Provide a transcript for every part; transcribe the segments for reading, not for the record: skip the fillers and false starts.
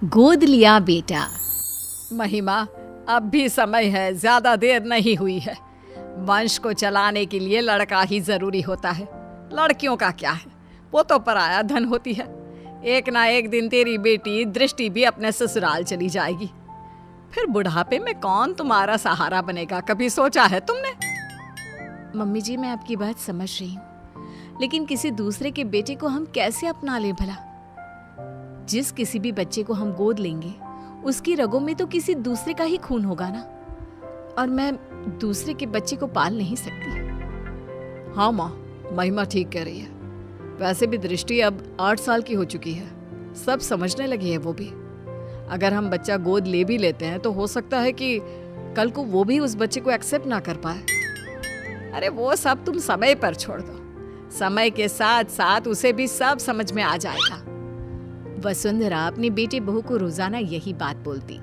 गोद लिया बेटा। महिमा, अब भी समय है, ज्यादा देर नहीं हुई है। वंश को चलाने के लिए लड़का ही जरूरी होता है। लड़कियों का क्या है, वो तो पराया धन होती है। एक ना एक दिन तेरी बेटी दृष्टि भी अपने ससुराल चली जाएगी। फिर बुढ़ापे में कौन तुम्हारा सहारा बनेगा, कभी सोचा है तुमने? मम्मी जी, मैं आपकी बात समझ रही हूँ, लेकिन किसी दूसरे के बेटे को हम कैसे अपना लें भला? जिस किसी भी बच्चे को हम गोद लेंगे उसकी रगों में तो किसी दूसरे का ही खून होगा ना, और मैं दूसरे के बच्चे को पाल नहीं सकती। हाँ माँ, महिमा ठीक कह रही है। वैसे भी दृष्टि अब 8 साल की हो चुकी है, सब समझने लगी है वो भी। अगर हम बच्चा गोद ले भी लेते हैं तो हो सकता है कि कल को वो भी उस बच्चे को एक्सेप्ट ना कर पाए। अरे वो सब तुम समय पर छोड़ दो, समय के साथ साथ उसे भी सब समझ में आ जाएगा। वसुंधरा अपनी बेटी बहू को रोजाना यही बात बोलती,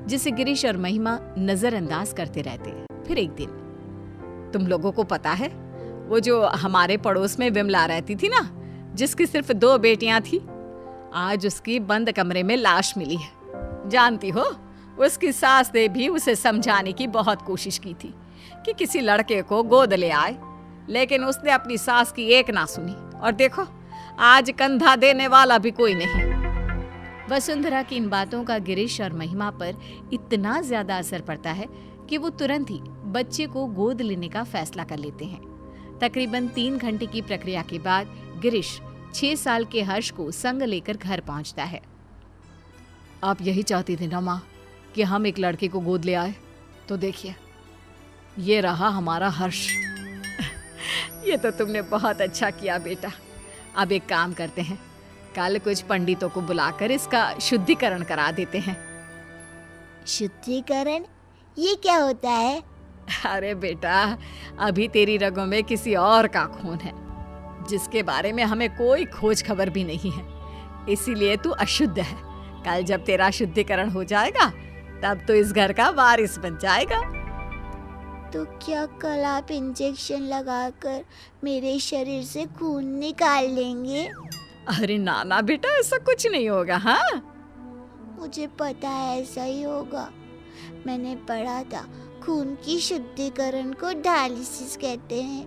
जिसे गिरीश और महिमा नजरअंदाज करते रहते। फिर एक दिन, तुम लोगों को पता है वो जो हमारे पड़ोस में विमला रहती थी ना, जिसकी सिर्फ 2 बेटियां थी, आज उसकी बंद कमरे में लाश मिली है। जानती हो, उसकी सास ने भी उसे समझाने की बहुत कोशिश की थी कि किसी लड़के को गोद ले आए, लेकिन उसने अपनी सास की एक ना सुनी। और देखो, आज कंधा देने वाला भी कोई नहीं। वसुंधरा की इन बातों का गिरीश और महिमा पर इतना ज्यादा असर पड़ता है कि वो तुरंत ही बच्चे को गोद लेने का फैसला कर लेते हैं। तकरीबन 3 घंटे की प्रक्रिया के बाद गिरीश 6 साल के हर्ष को संग लेकर घर पहुंचता है। आप यही चाहती थी ना माँ कि हम एक लड़के को गोद ले आए? तो देखिए, ये रहा हमारा हर्ष। ये तो तुमने बहुत अच्छा किया बेटा। अब एक काम करते हैं, कल कुछ पंडितों को बुलाकर इसका शुद्धिकरण करा देते हैं। शुद्धिकरण? ये क्या होता है? अरे बेटा, अभी तेरी रगों में किसी और का खून है, जिसके बारे में हमें कोई खोज खबर भी नहीं है, इसीलिए तू अशुद्ध है। कल जब तेरा शुद्धिकरण हो जाएगा तब तो इस घर का वारिस बन जाएगा। तो क्या कल आप इंजेक्शन लगाकर मेरे शरीर से खून निकाल लेंगे? अरे ना ना बेटा, ऐसा कुछ नहीं होगा। हाँ, मुझे पता है ऐसा ही होगा। मैंने पढ़ा था, खून की शुद्धिकरण को डायलिसिस कहते हैं।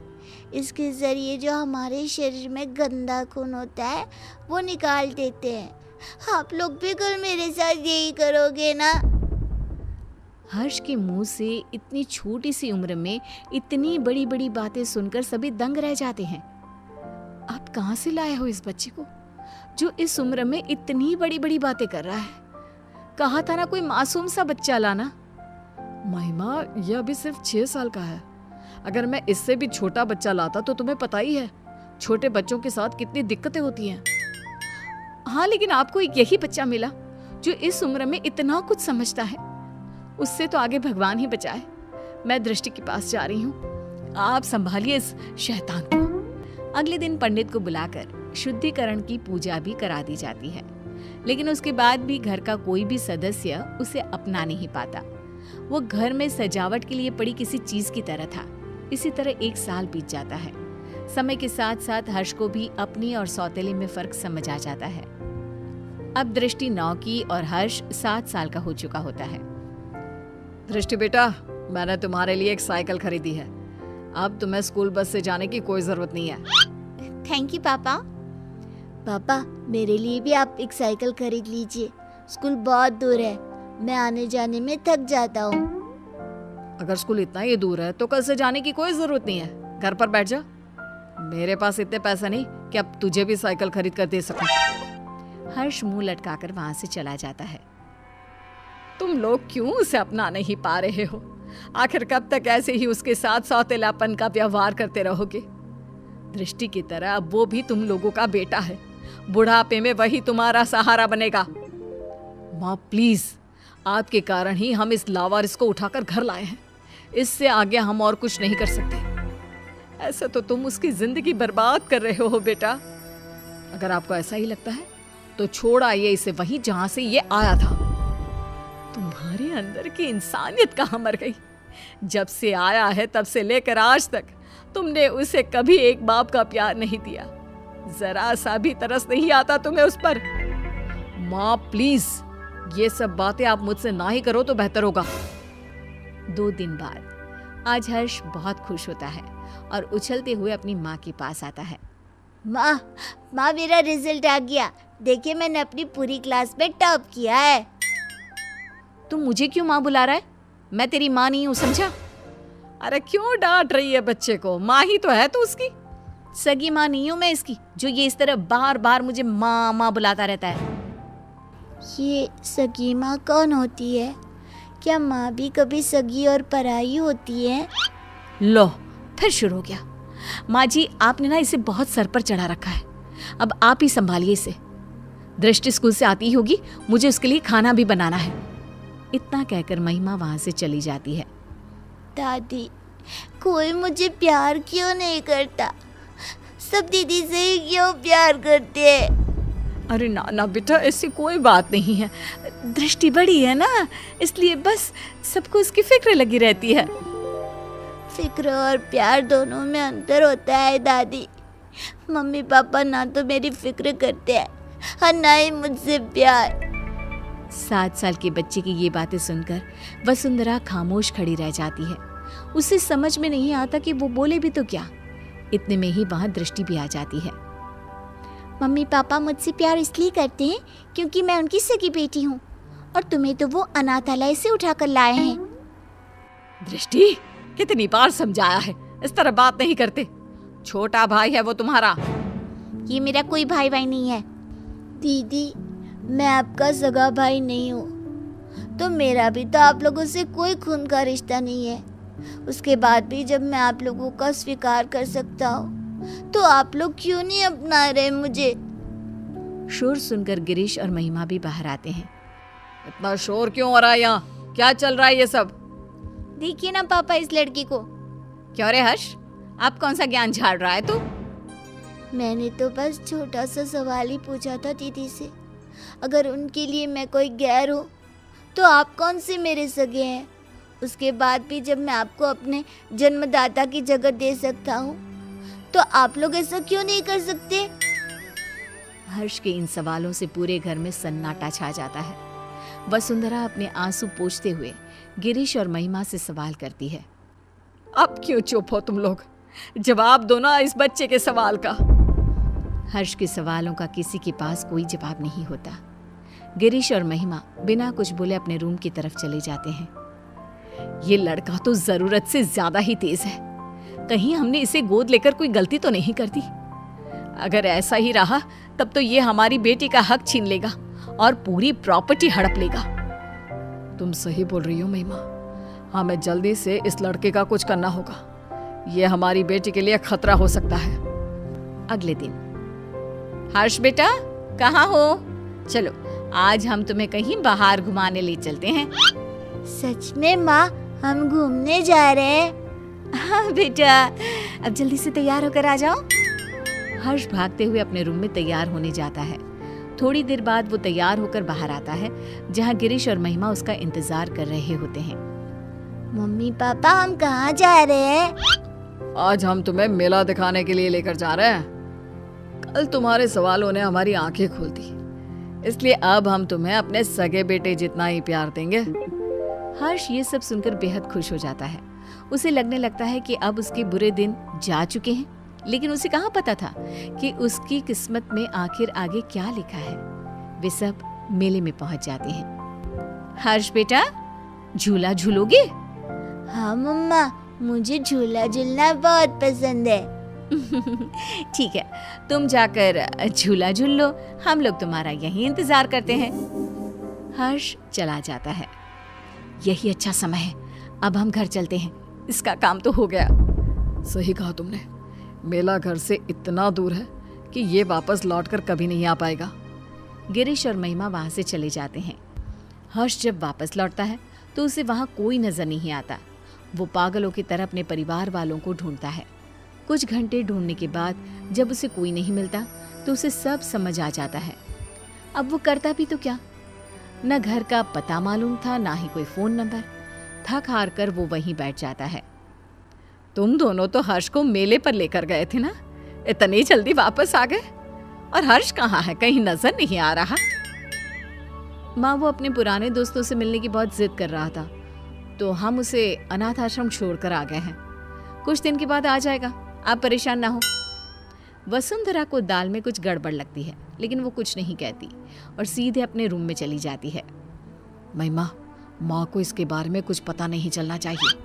इसके जरिए जो हमारे शरीर में गंदा खून होता है वो निकाल देते हैं। आप लोग भी कल मेरे साथ यही करोगे ना? हर्ष के मुंह से इतनी छोटी सी उम्र में इतनी बड़ी बड़ी बातें सुनकर सभी दंग रह जाते हैं। आप कहाँ से लाए हो इस बच्चे को, जो इस उम्र में इतनी बड़ी बड़ी बातें कर रहा है? कहा था ना कोई मासूम सा बच्चा लाना। महिमा, यह अभी सिर्फ 6 साल का है। अगर मैं इससे भी छोटा बच्चा लाता तो तुम्हें पता ही है छोटे बच्चों के साथ कितनी दिक्कतें होती हैं। हाँ, लेकिन आपको यही बच्चा मिला जो इस उम्र में इतना कुछ समझता है। उससे तो आगे भगवान ही बचाए। मैं दृष्टि के पास जा रही हूँ, आप संभालिए इस शैतान को। अगले दिन पंडित को बुलाकर शुद्धिकरण की पूजा भी करा दी जाती है, लेकिन उसके बाद भी घर का कोई भी सदस्य उसे अपना नहीं पाता। वो घर में सजावट के लिए पड़ी किसी चीज की तरह था। इसी तरह 1 साल बीत जाता है। समय के साथ साथ हर्ष को भी अपनी और सौतेले में फर्क समझ आ जाता है। अब दृष्टि 9 की और हर्ष 7 साल का हो चुका होता है। दृष्टि बेटा, मैंने तुम्हारे लिए एक साइकिल खरीदी है। अब तुम्हें स्कूल बस से जाने की कोई जरूरत नहीं है। थैंक यू पापा। पापा, मेरे लिए भी आप एक साइकिल खरीद लीजिए। स्कूल बहुत दूर है, मैं आने जाने में थक जाता हूँ। अगर स्कूल इतना ही दूर है तो कल से जाने की कोई जरूरत नहीं है, घर पर बैठ जा। मेरे पास इतने पैसे नहीं कि अब तुझे भी साइकिल खरीद कर दे सकूं। हर्ष मुंह लटकाकर वहां से चला जाता है। तुम लोग क्यों उसे अपना नहीं पा रहे हो? आखिर कब तक ऐसे ही उसके साथ सौतेलापन का व्यवहार करते रहोगे? दृष्टि की तरह अब वो भी तुम लोगों का बेटा है। बुढ़ापे में वही तुम्हारा सहारा बनेगा। माँ प्लीज, आपके कारण ही हम इस लावारिस को उठाकर घर लाए हैं। इससे आगे हम और कुछ नहीं कर सकते। ऐसे तो तुम उसकी जिंदगी बर्बाद कर रहे हो बेटा। अगर आपको ऐसा ही लगता है तो छोड़ आइए इसे वहीं जहां से ये आया था। तुम्हारे अंदर की इंसानियत कहाँ मर गई? जब से आया है तब से लेकर आज तक तुमने उसे कभी एक बाप का प्यार नहीं दिया। जरा सा भी तरस नहीं आता तुम्हें उस पर? माँ प्लीज, ये सब बातें आप मुझसे ना ही करो तो बेहतर होगा। 2 दिन बाद आज हर्ष बहुत खुश होता है और उछलते हुए अपनी माँ के पास आता है। माँ माँ, मेरा रिजल्ट आ गया। देखिए, मैंने अपनी पूरी क्लास में टॉप किया है। तुम मुझे क्यों माँ बुला रहा है? मैं तेरी माँ नहीं हूँ, समझा? अरे क्यों डांट रही है बच्चे को? माँ ही तो है तू उसकी। सगी माँ नहीं हूँ मैं इसकी, जो ये इस तरह बार बार मुझे माँ माँ बुलाता रहता है। ये सगी माँ कौन होती है? क्या माँ भी कभी सगी और पराई होती है? लो, फिर शुरू हो गया। माँ जी, आपने ना इसे बहुत सर पर चढ़ा रखा है। अब आप ही संभालिए इसे। दृष्टि स्कूल से आती होगी, मुझे उसके लिए खाना भी बनाना है। इतना कहकर महिमा वहां से चली जाती है। दादी, कोई मुझे प्यार क्यों नहीं करता? सब दीदी से ही क्यों प्यार करते हैं? अरे ना ना बेटा, ऐसी कोई बात नहीं है। दृष्टि बड़ी है ना, इसलिए बस सबको उसकी फिक्र लगी रहती है। फिक्र और प्यार दोनों में अंतर होता है दादी। मम्मी पापा ना तो मेरी फिक्र करते हैं और ना ही मुझसे प्यार। 7 साल के बच्चे की ये बातें सुनकर वसुंधरा खामोश खड़ी रह जाती है। उसे समझ में नहीं आता कि वो बोले भी तो क्या। इतने में ही वहां दृष्टि भी आ जाती है। मम्मी पापा मुझसे प्यार इसलिए करते हैं क्योंकि मैं उनकी सगी बेटी हूँ, और तुम्हें तो वो अनाथालय से उठाकर लाए हैं। दृष्टि, कितनी बार समझाया है, इस तरह बात नहीं करते। छोटा भाई है वो तुम्हारा। ये मेरा कोई भाई भाई नहीं है। दीदी, मैं आपका सगा भाई नहीं हूँ, तो मेरा भी तो आप लोगों से कोई खून का रिश्ता नहीं है। उसके बाद भी जब मैं आप लोगों का स्वीकार कर सकता हूँ, तो आप लोग क्यों नहीं अपना रहे मुझे? शोर सुनकर गिरीश और महिमा भी बाहर आते हैं। इतना शोर क्यों हो रहा है यहाँ? क्या चल रहा है ये सब? देखिए ना पापा इस लड़की को। क्यों रे हर्ष, आप कौन सा ज्ञान झाड़ रहा है तू? मैंने तो बस छोटा सा सवाल ही पूछा था दीदी से। अगर उनके लिए मैं कोई गैर हूँ, तो आप कौन से मेरे सगे हैं? उसके बाद भी जब मैं आपको अपने जन्मदाता की जगह दे सकता हूँ, तो आप लोग ऐसा क्यों नहीं कर सकते? हर्ष के इन सवालों से पूरे घर में सन्नाटा छा जाता है। वसुंधरा अपने आंसू पोंछते हुए गिरीश और महिमा से सवाल करती है। अब क्यों चुप हो तुम लोग? जवाब दो ना इस बच्चे के सवाल का। हर्ष के सवालों का किसी के पास कोई जवाब नहीं होता। गिरीश और महिमा बिना कुछ बोले अपने रूम की तरफ चले जाते हैं। ये लड़का तो जरूरत से ज्यादा ही तेज है। कहीं हमने इसे गोद लेकर कोई गलती तो नहीं कर दी? अगर ऐसा ही रहा तब तो ये हमारी बेटी का हक छीन लेगा और पूरी प्रॉपर्टी हड़प लेगा। तुम सही बोल रही हो महिमा। हमें जल्दी से इस लड़के का कुछ करना होगा। ये हमारी बेटी के लिए खतरा हो सकता है। अगले दिन, हर्ष बेटा कहाँ हो? चलो आज हम तुम्हें कहीं बाहर घुमाने ले चलते हैं। सच में माँ, हम घूमने जा रहे हैं? हाँ बेटा, अब जल्दी से तैयार होकर आ जाओ। हर्ष भागते हुए अपने रूम में तैयार होने जाता है। थोड़ी देर बाद वो तैयार होकर बाहर आता है, जहाँ गिरीश और महिमा उसका इंतजार कर रहे होते हैं। मम्मी पापा, हम कहाँ जा रहे हैं? आज हम तुम्हें मेला दिखाने के लिए लेकर जा रहे हैं। कल तुम्हारे सवालों ने हमारी आंखें खोल दी, इसलिए अब हम तुम्हें अपने सगे बेटे जितना ही प्यार देंगे। हर्ष ये सब सुनकर बेहद खुश हो जाता है। उसे लगने लगता है कि अब उसके बुरे दिन जा चुके हैं, लेकिन उसे कहाँ पता था कि उसकी किस्मत में आखिर आगे क्या लिखा है। वे सब मेले में पहुंच जाते हैं। हर्ष बेटा, झूला झूलोगे? हाँ मम्मा, मुझे झूला झूलना बहुत पसंद है। ठीक है, तुम जाकर झूला झूल लो, हम लोग तुम्हारा यहीं इंतजार करते हैं। हर्ष चला जाता है। यही अच्छा समय है, अब हम घर चलते हैं, इसका काम तो हो गया। सही कहा तुमने, मेला घर से इतना दूर है कि ये वापस लौटकर कभी नहीं आ पाएगा। गिरीश और महिमा वहां से चले जाते हैं। हर्ष जब वापस लौटता है तो उसे वहां कोई नजर नहीं आता। वो पागलों की तरह अपने परिवार वालों को ढूंढता है। कुछ घंटे ढूंढने के बाद जब उसे कोई नहीं मिलता तो उसे सब समझ आ जाता है। अब वो करता भी तो क्या? न घर का पता मालूम था, ना ही कोई फोन नंबर। थक हार कर वो वहीं बैठ जाता है। तुम दोनों तो हर्ष को मेले पर लेकर गए थे ना, इतनी जल्दी वापस आ गए? और हर्ष कहाँ है? कहीं नजर नहीं आ रहा। माँ, वो अपने पुराने दोस्तों से मिलने की बहुत जिद कर रहा था, तो हम उसे अनाथ आश्रम छोड़कर आ गए हैं। कुछ दिन के बाद आ जाएगा, आप परेशान ना हो। वसुंधरा को दाल में कुछ गड़बड़ लगती है, लेकिन वो कुछ नहीं कहती और सीधे अपने रूम में चली जाती है। महिमा, माँ को इसके बारे में कुछ पता नहीं चलना चाहिए।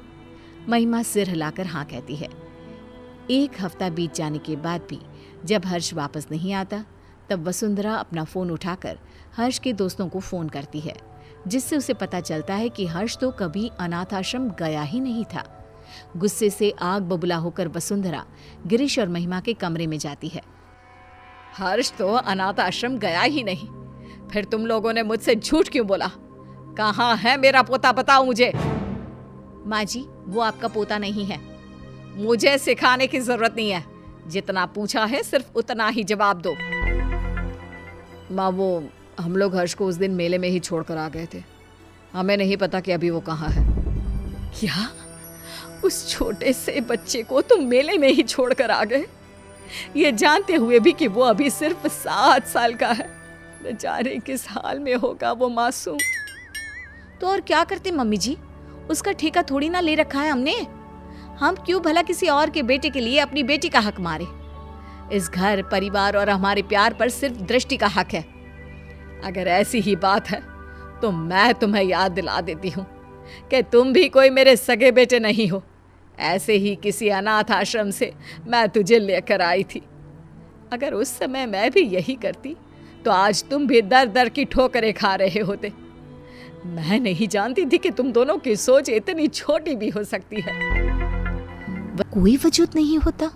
महिमा सिर हिलाकर हाँ कहती है। 1 हफ्ता बीत जाने के बाद भी जब हर्ष वापस नहीं आता, तब वसुंधरा अपना फ़ोन उठाकर हर्ष के दोस्तों को फ़ोन करती है, जिससे उसे पता चलता है कि हर्ष तो कभी अनाथ आश्रम गया ही नहीं था। गुस्से से आग बबूला होकर वसुंधरा गिरीश और महिमा के कमरे में जाती है। हर्ष तो अनाथ आश्रम गया ही नहीं, फिर तुम लोगों ने मुझसे झूठ क्यों बोला? कहाँ है मेरा पोता, बताओ मुझे। माँ जी, वो आपका पोता नहीं है। मुझे सिखाने की जरूरत नहीं है, जितना पूछा है सिर्फ उतना ही जवाब दो। माँ, वो हम लोग हर्ष को उस दिन मेले में ही छोड़कर आ गए थे, हमें नहीं पता कि अभी वो कहाँ है। क्या? उस छोटे से बच्चे को तुम मेले में ही छोड़कर आ गए, ये जानते हुए भी कि वो अभी सिर्फ 7 साल का है? न जाने किस हाल में होगा वो मासूम। तो और क्या करते मम्मी जी, उसका ठेका थोड़ी ना ले रखा है हमने। हम क्यों भला किसी और के बेटे के लिए अपनी बेटी का हक मारे? इस घर, परिवार और हमारे प्यार पर सिर्फ दृष्टि का हक है। अगर ऐसी ही बात है तो मैं तुम्हें याद दिला देती हूँ कि तुम भी कोई मेरे सगे बेटे नहीं हो। ऐसे ही किसी अनाथ आश्रम से मैं तुझे लेकर आई थी। अगर उस समय मैं भी यही करती तो आज तुम भी दर दर की ठोकरें खा रहे होते। मैं नहीं जानती थी कि तुम दोनों की सोच इतनी छोटी भी हो सकती है। कोई वजूद नहीं होता